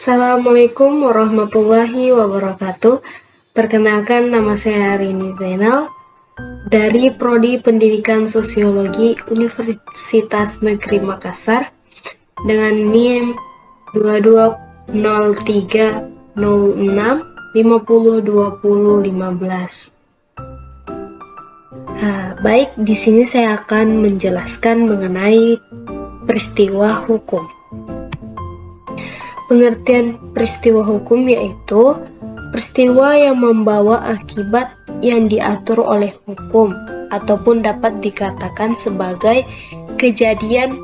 Assalamualaikum warahmatullahi wabarakatuh. Perkenalkan, nama saya Rini Zainal dari Prodi Pendidikan Sosiologi Universitas Negeri Makassar dengan NIM 220306502015. Baik, di sini saya akan menjelaskan mengenai peristiwa hukum. Pengertian peristiwa hukum yaitu peristiwa yang membawa akibat yang diatur oleh hukum ataupun dapat dikatakan sebagai kejadian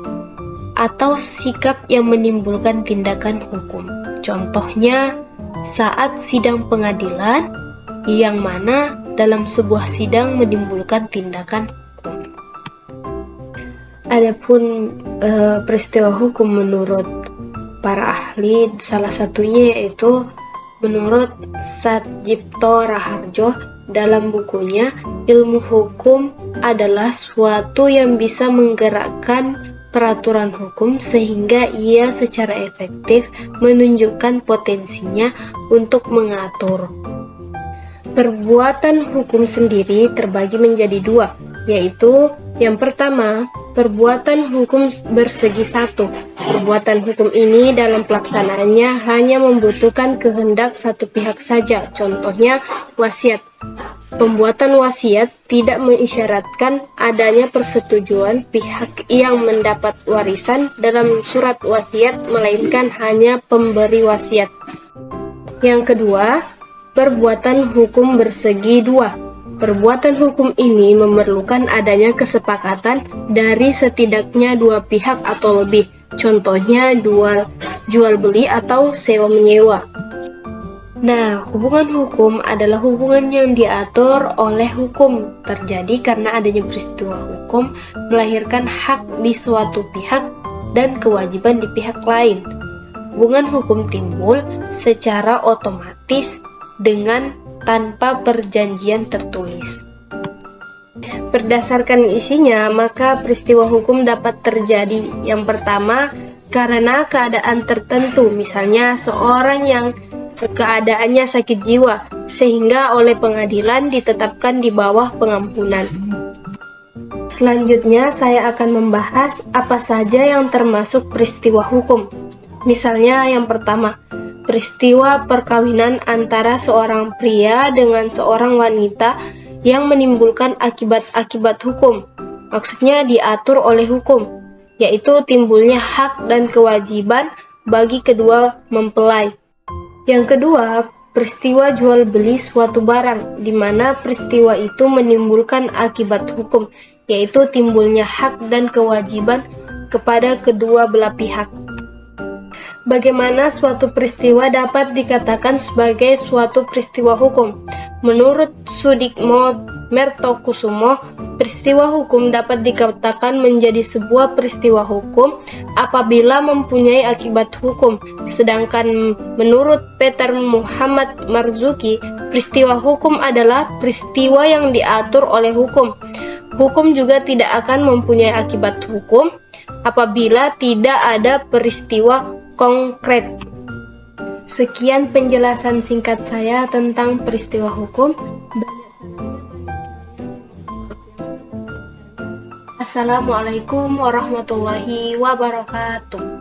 atau sikap yang menimbulkan tindakan hukum. Contohnya saat sidang pengadilan yang mana dalam sebuah sidang menimbulkan tindakan hukum. Adapun peristiwa hukum menurut para ahli, salah satunya yaitu menurut Satjipto Raharjo dalam bukunya Ilmu Hukum adalah suatu yang bisa menggerakkan peraturan hukum sehingga ia secara efektif menunjukkan potensinya untuk mengatur. Perbuatan hukum sendiri terbagi menjadi dua, yaitu yang pertama, perbuatan hukum bersegi satu. Perbuatan hukum ini dalam pelaksanaannya hanya membutuhkan kehendak satu pihak saja, contohnya wasiat. Pembuatan wasiat tidak mengisyaratkan adanya persetujuan pihak yang mendapat warisan dalam surat wasiat, melainkan hanya pemberi wasiat. Yang kedua, perbuatan hukum bersegi dua. Perbuatan hukum ini memerlukan adanya kesepakatan dari setidaknya dua pihak atau lebih, contohnya jual beli atau sewa menyewa. Nah, hubungan hukum adalah hubungan yang diatur oleh hukum, terjadi karena adanya peristiwa hukum melahirkan hak di suatu pihak dan kewajiban di pihak lain. Hubungan hukum timbul secara otomatis dengan tanpa perjanjian tertulis. Berdasarkan isinya, maka peristiwa hukum dapat terjadi. Yang pertama, karena keadaan tertentu, misalnya seorang yang keadaannya sakit jiwa, sehingga oleh pengadilan ditetapkan di bawah pengampunan. Selanjutnya, saya akan membahas apa saja yang termasuk peristiwa hukum. Misalnya yang pertama, peristiwa perkawinan antara seorang pria dengan seorang wanita yang menimbulkan akibat-akibat hukum. Maksudnya diatur oleh hukum, yaitu timbulnya hak dan kewajiban bagi kedua mempelai. Yang kedua, peristiwa jual beli suatu barang, di mana peristiwa itu menimbulkan akibat hukum, yaitu timbulnya hak dan kewajiban kepada kedua belah pihak. Bagaimana suatu peristiwa dapat dikatakan sebagai suatu peristiwa hukum? Menurut Sudikmo Mertokusumo, peristiwa hukum dapat dikatakan menjadi sebuah peristiwa hukum apabila mempunyai akibat hukum. Sedangkan menurut Peter Muhammad Marzuki, peristiwa hukum adalah peristiwa yang diatur oleh hukum. Hukum juga tidak akan mempunyai akibat hukum apabila tidak ada peristiwa konkret. Sekian penjelasan singkat saya tentang peristiwa hukum. Assalamualaikum warahmatullahi wabarakatuh.